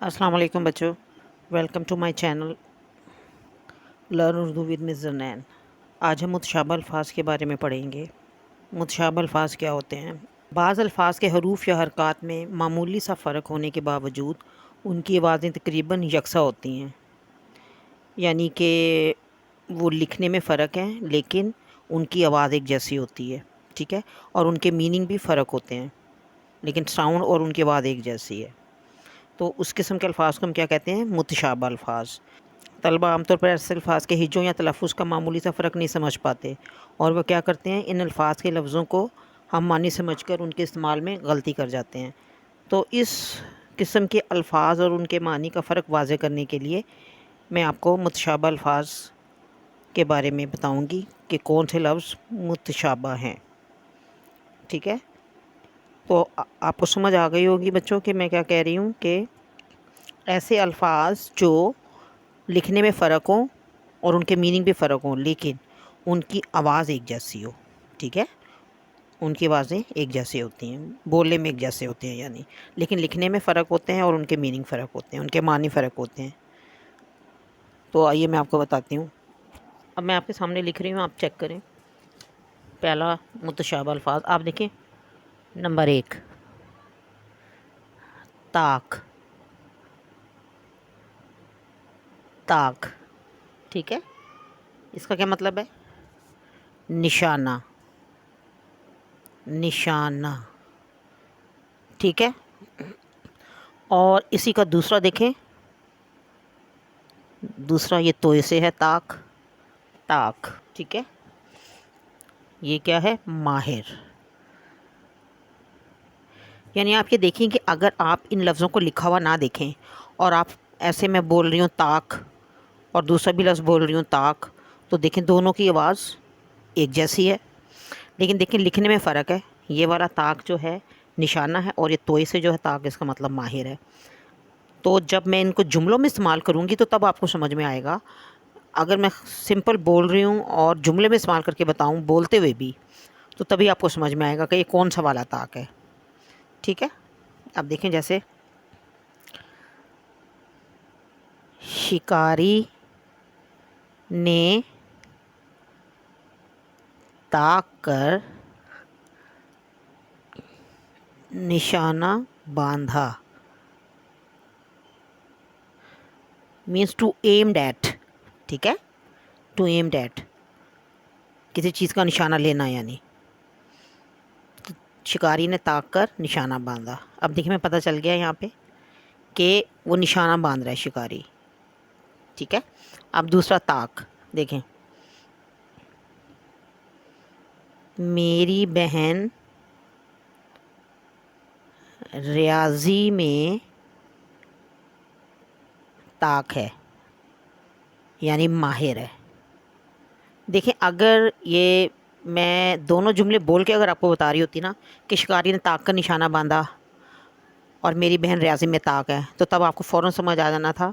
अस्सलाम वालेकुम बच्चों, welcome to my channel learn Urdu with Miss Zarnain. आज हम मुतशाबह अल्फाज के बारे में पढ़ेंगे। मुतशाबह अल्फाज क्या होते हैं? बाज़ अल्फाज के हरूफ या हरकत में मामूली सा फ़र्क होने के बावजूद उनकी आवाज़ें तकरीबन यकसा होती हैं, यानी कि वो लिखने में फ़र्क है लेकिन उनकी आवाज़ एक जैसी होती है, ठीक है। और उनके मीनिंग भी फ़र्क होते हैं लेकिन साउंड और उनकी आवाज़ एक जैसी है। तो उस किस्म के अल्फाज को हम क्या कहते हैं? मुतशाबह अल्फाज। तलबा आमतौर पर ऐसे अल्फाज के हिज्जों या तलफ़ुज़ का मामूली सा फ़र्क नहीं समझ पाते और वह क्या करते हैं, इन अल्फाज के लफ्ज़ों को हम मानी समझकर उनके इस्तेमाल में गलती कर जाते हैं। तो इस किस्म के अल्फाज और उनके मानी का फ़र्क वाज़े करने के लिए मैं आपको मुतशाबह अल्फाज के बारे में बताऊँगी कि कौन से लफ्ज़ मुतशाबह हैं, ठीक है। तो आपको समझ आ गई होगी बच्चों कि मैं क्या कह रही हूँ, कि ऐसे अल्फाज जो लिखने में फ़र्क हो और उनके मीनिंग भी फ़र्क हो लेकिन उनकी आवाज़ एक जैसी हो, ठीक है। उनकी आवाज़ें एक जैसी होती हैं, बोलने में एक जैसे होते हैं यानी, लेकिन लिखने में फ़र्क होते हैं और उनके मीनिंग फ़र्क होते हैं, उनके मानी फ़र्क होते हैं। तो आइए मैं आपको बताती हूँ। अब मैं आपके सामने लिख रही हूँ, आप चेक करें। पहला मुतशाबह अल्फाज आप देखें, नंबर 1 ताक। ताक, ठीक है। इसका क्या मतलब है? निशाना, निशाना, ठीक है। और इसी का दूसरा देखें, दूसरा ये तोय से है, ताक, ताक, ठीक है। ये क्या है? माहिर। यानी आप ये देखें कि अगर आप इन लफ्ज़ों को लिखा हुआ ना देखें और आप ऐसे मैं बोल रही हूँ ताक और दूसरा भी लफ्ज़ बोल रही हूँ ताक, तो देखें दोनों की आवाज़ एक जैसी है, लेकिन देखें लिखने में फ़र्क है। ये वाला ताक जो है निशाना है और ये तोय से जो है ताक, इसका मतलब माहिर है। तो जब मैं इनको जुमलों में इस्तेमाल करूँगी तो तब आपको समझ में आएगा। अगर मैं सिंपल बोल रही हूँ और जुमले में इस्तेमाल करके बताऊँ बोलते हुए भी, तो तभी आपको समझ में आएगा कि ये कौन सा वाला ताक है, ठीक है। अब देखें, जैसे शिकारी ने ताक कर निशाना बांधा, मीन्स टू एम्ड एट, ठीक है। टू एम्ड एट, किसी चीज़ का निशाना लेना, यानी शिकारी ने ताक कर निशाना बांधा। अब देखिए, मैं पता चल गया यहाँ पे कि वो निशाना बांध रहा है शिकारी, ठीक है। अब दूसरा ताक देखें, मेरी बहन रियाजी में ताक है, यानी माहिर है। देखें, अगर ये मैं दोनों जुमले बोल के अगर आपको बता रही होती ना कि शिकारी ने ताक का निशाना बांधा और मेरी बहन रियाजी में ताक है, तो तब आपको फ़ौरन समझ आ जाना था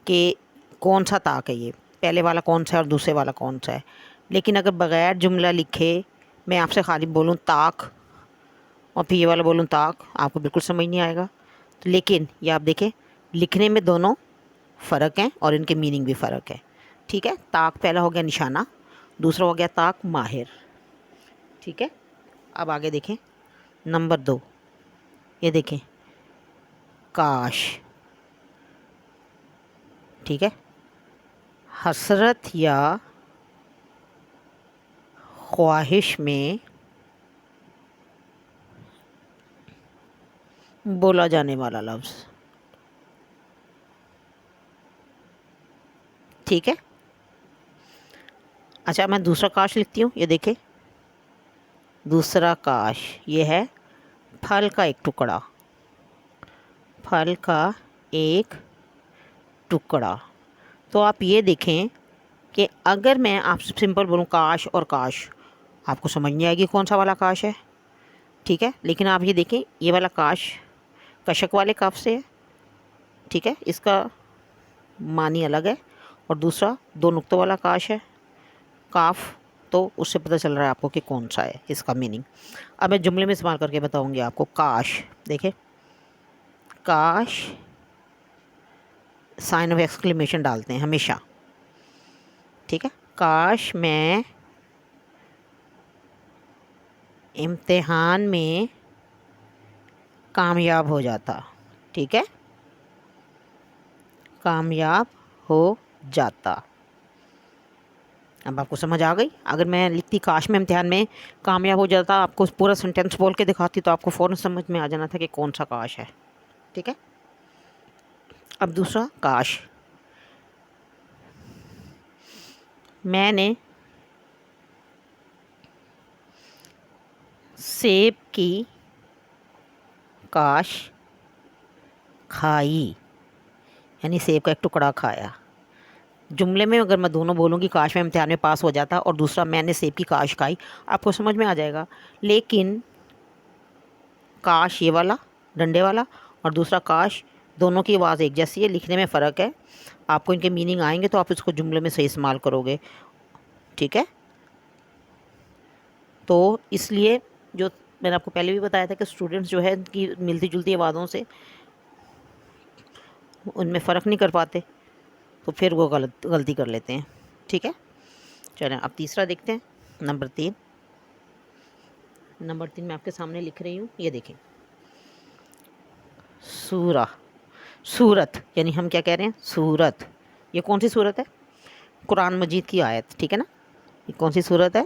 कि कौन सा ताक है, ये पहले वाला कौन सा है और दूसरे वाला कौन सा है। लेकिन अगर बग़ैर जुमला लिखे मैं आपसे खाली बोलूँ ताक और फिर ये वाला बोलूँ ताक, आपको बिल्कुल समझ नहीं आएगा। तो लेकिन ये आप देखें, लिखने में दोनों फ़र्क हैं और इनके मीनिंग भी फ़र्क है, ठीक है। ताक पहला हो गया निशाना, दूसरा हो गया ताक माहिर, ठीक है। अब आगे देखें, नंबर 2 ये देखें, काश, ठीक है। हसरत या ख्वाहिश में बोला जाने वाला लफ्ज़, ठीक है। अच्छा, मैं दूसरा काश लिखती हूँ, ये देखें, दूसरा काश ये है फल का एक टुकड़ा, फल का एक टुकड़ा। तो आप ये देखें कि अगर मैं आपसे सिंपल बोलूँ काश और काश, आपको समझ नहीं आएगी कौन सा वाला काश है, ठीक है। लेकिन आप ये देखें, ये वाला काश कशक वाले काफ से है, ठीक है, इसका मानी अलग है। और दूसरा दो नुक्तों वाला काश है, काफ, तो उससे पता चल रहा है आपको कि कौन सा है इसका मीनिंग। अब मैं जुमले में इस्तेमाल करके बताऊंगी आपको। काश देखें, काश साइन ऑफ एक्सक्लेमेशन डालते हैं हमेशा, ठीक है। काश मैं इम्तिहान में कामयाब हो जाता, ठीक है, कामयाब हो जाता। अब आपको समझ आ गई। अगर मैं लिखती काश मैं इम्तिहान में कामयाब हो जाता, आपको पूरा सेंटेंस बोल के दिखाती, तो आपको फ़ौरन समझ में आ जाना था कि कौन सा काश है, ठीक है। अब दूसरा काश, मैंने सेब की काश खाई, यानी सेब का एक टुकड़ा खाया। जुमले में अगर मैं दोनों बोलूँगी काश मैं इम्तिहान में पास हो जाता, और दूसरा मैंने सेब की काश खाई, आपको समझ में आ जाएगा। लेकिन काश ये वाला डंडे वाला और दूसरा काश, दोनों की आवाज़ एक जैसी है, लिखने में फ़र्क है। आपको इनके मीनिंग आएंगे तो आप इसको जुमले में सही इस्तेमाल करोगे, ठीक है। तो इसलिए जो मैंने आपको पहले भी बताया था कि स्टूडेंट्स जो है इनकी मिलती जुलती आवाज़ों से उनमें फ़र्क नहीं कर पाते, तो फिर वो गलती कर लेते हैं, ठीक है। चलें अब तीसरा देखते हैं। नंबर 3 मैं आपके सामने लिख रही हूँ, ये देखें। सूरा, सूरत, यानी हम क्या कह रहे हैं, सूरत। ये कौन सी सूरत है? कुरान मजीद की आयत, ठीक है ना। ये कौन सी सूरत है?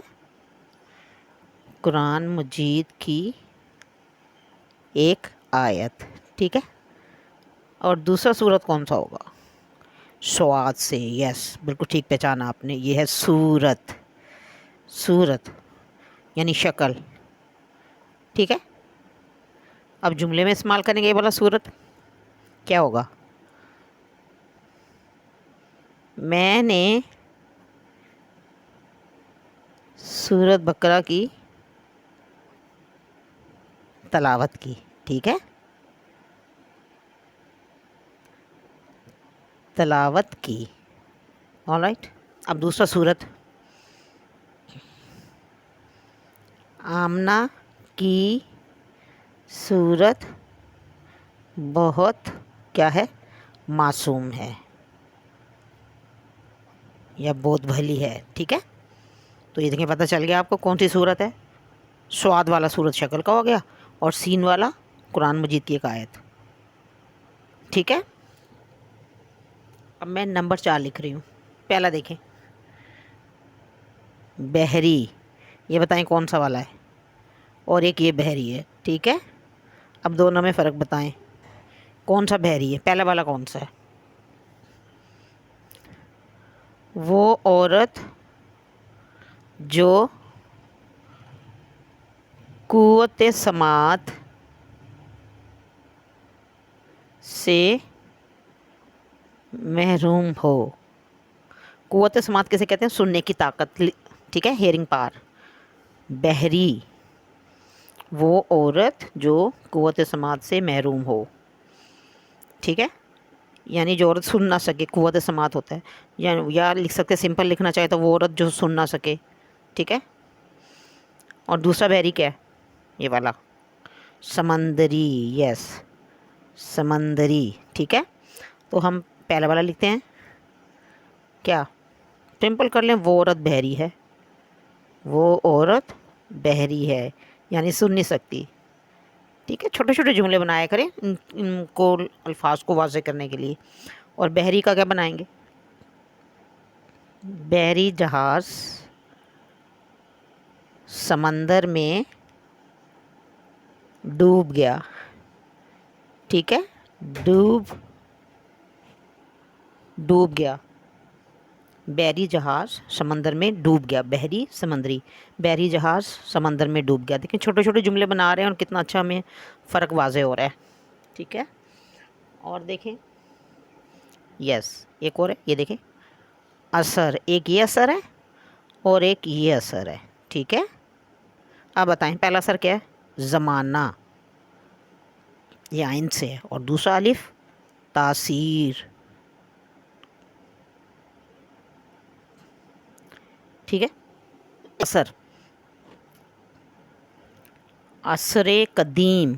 कुरान मजीद की एक आयत, ठीक है। और दूसरा सूरत कौन सा होगा? स्वाद से, यस, बिल्कुल ठीक पहचाना आपने। ये है सूरत, सूरत यानी शक्ल, ठीक है। अब जुमले में इस्तेमाल करेंगे ये वाला सूरत, क्या होगा? मैंने सूरत बकरा की तलावत की, ठीक है, तलावत की, ऑलराइट। अब दूसरा सूरत, आमना की सूरत बहुत क्या है, मासूम है या बहुत भली है, ठीक है। तो ये देखें, पता चल गया आपको कौन सी सूरत है। स्वाद वाला सूरत शक्ल का हो गया, और सीन वाला कुरान मजीद की एक आयत, ठीक है। अब मैं नंबर 4 लिख रही हूँ। पहला देखें, बहरी, ये बताएं कौन सा वाला है, और एक ये बहरी है, ठीक है। अब दोनों में फ़र्क बताएं, कौन सा बहरी है? पहला वाला कौन सा है? वो औरत जो कुव्वत समात से महरूम हो। कुव्वत समात किसे कहते हैं? सुनने की ताकत, ठीक है, हेयरिंग पावर। बहरी, वो औरत जो कुव्वत समात से महरूम हो, ठीक है, यानी जो औरत सुन ना सके, कुव्वत समात होता है। या लिख सकते, सिंपल लिखना चाहे तो वो औरत जो सुन ना सके, ठीक है। और दूसरा बहरी क्या है? ये वाला समंदरी, यस, समंदरी, ठीक है। तो हम पहला वाला लिखते हैं, क्या सिंपल कर लें, वो औरत बहरी है, वो औरत बहरी है, यानी सुन नहीं सकती, ठीक है। छोटे छोटे जुमले बनाया करें इनको अल्फाज को वाज़ेह करने के लिए। और बहरी का क्या बनाएंगे? बहरी जहाज़ समंदर में डूब गया, ठीक है, डूब गया। बहरी जहाज़ समंदर में डूब गया, बहरी समंदरी, बहरी जहाज़ समंदर में डूब गया। देखिए छोटे छोटे जुमले बना रहे हैं और कितना अच्छा हमें फ़र्क वाज़ेह हो रहा है, ठीक है। और देखें, यस, एक और है, ये देखें, असर, एक ये असर है और एक ये असर है, ठीक है। अब बताएं पहला असर क्या है? ज़माना, ये आइन से है, और दूसरा अलिफ तासीर, ठीक है। असर, असरे कदीम,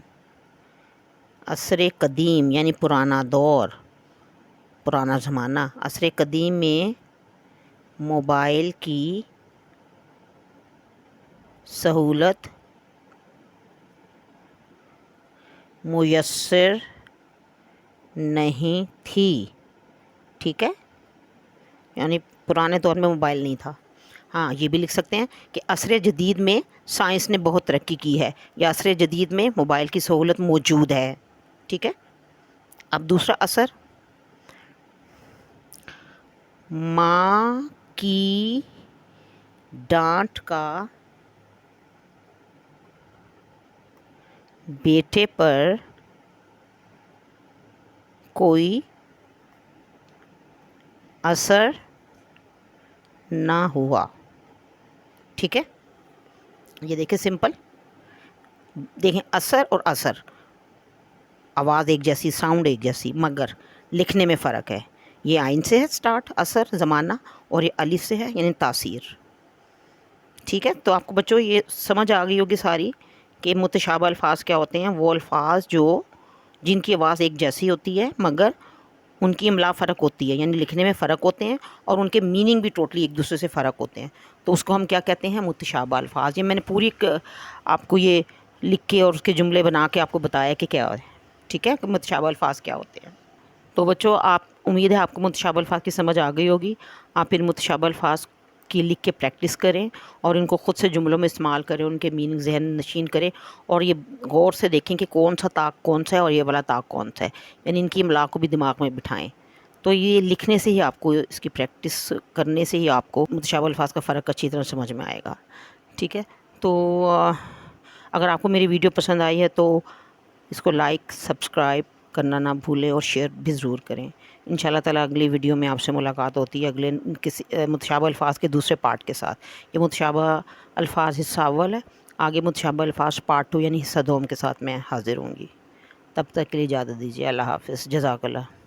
असरे कदीम यानी पुराना दौर, پرانا زمانہ، عصر قدیم میں موبائل کی سہولت میسر نہیں تھی. ٹھیک ہے، یعنی پرانے دور میں موبائل نہیں تھا. ہاں، یہ بھی لکھ سکتے ہیں کہ عصر جدید میں سائنس نے بہت ترقی کی ہے، یا عصر جدید میں موبائل کی سہولت موجود ہے. ٹھیک ہے. اب دوسرا اثر، ماں کی ڈانٹ کا بیٹے پر کوئی اثر نہ ہوا. ٹھیک ہے، یہ دیکھیں سمپل. دیکھیں اثر اور اثر، آواز ایک جیسی، ساؤنڈ ایک جیسی، مگر لکھنے میں فرق ہے. یہ عین سے ہے سٹارٹ اثر زمانہ، اور یہ الف سے ہے یعنی تاثیر. ٹھیک ہے، تو آپ کو بچوں یہ سمجھ آ گئی ہوگی ساری کہ متشابہ الفاظ کیا ہوتے ہیں. وہ الفاظ جن کی آواز ایک جیسی ہوتی ہے مگر ان کی املا فرق ہوتی ہے، یعنی لکھنے میں فرق ہوتے ہیں، اور ان کے میننگ بھی ٹوٹلی ایک دوسرے سے فرق ہوتے ہیں. تو اس کو ہم کیا کہتے ہیں؟ متشابہ الفاظ. یہ میں نے پوری آپ کو یہ لکھ کے اور اس کے جملے بنا کے آپ کو بتایا کہ کیا ہے. ٹھیک ہے، کہ متشابہ الفاظ کیا ہوتے ہیں. تو بچوں، امید ہے آپ کو متشابہ الفاظ کی سمجھ آ گئی ہوگی. آپ پھر متشابہ الفاظ کی لکھ کے پریکٹس کریں اور ان کو خود سے جملوں میں استعمال کریں، ان کے میننگ ذہن نشین کریں، اور یہ غور سے دیکھیں کہ کون سا طاق کون سا ہے اور یہ والا طاق کون سا ہے، یعنی ان کی املا کو بھی دماغ میں بٹھائیں. تو یہ لکھنے سے ہی آپ کو، اس کی پریکٹس کرنے سے ہی آپ کو متشابہ الفاظ کا فرق اچھی طرح سمجھ میں آئے گا. ٹھیک ہے، تو اگر آپ کو میری ویڈیو پسند آئی ہے تو اس کو لائک، سبسکرائب کرنا نہ بھولیں اور شیئر بھی ضرور کریں. ان شاء اللہ تعالیٰ اگلی ویڈیو میں آپ سے ملاقات ہوتی ہے اگلے کسی متشابہ الفاظ کے دوسرے پارٹ کے ساتھ. یہ متشابہ الفاظ حصہ اول ہے، آگے متشابہ الفاظ پارٹ 2 یعنی حصہ دوم کے ساتھ میں حاضر ہوں گی. تب تک کے لیے اجازت دیجیے. اللہ حافظ. جزاک اللہ.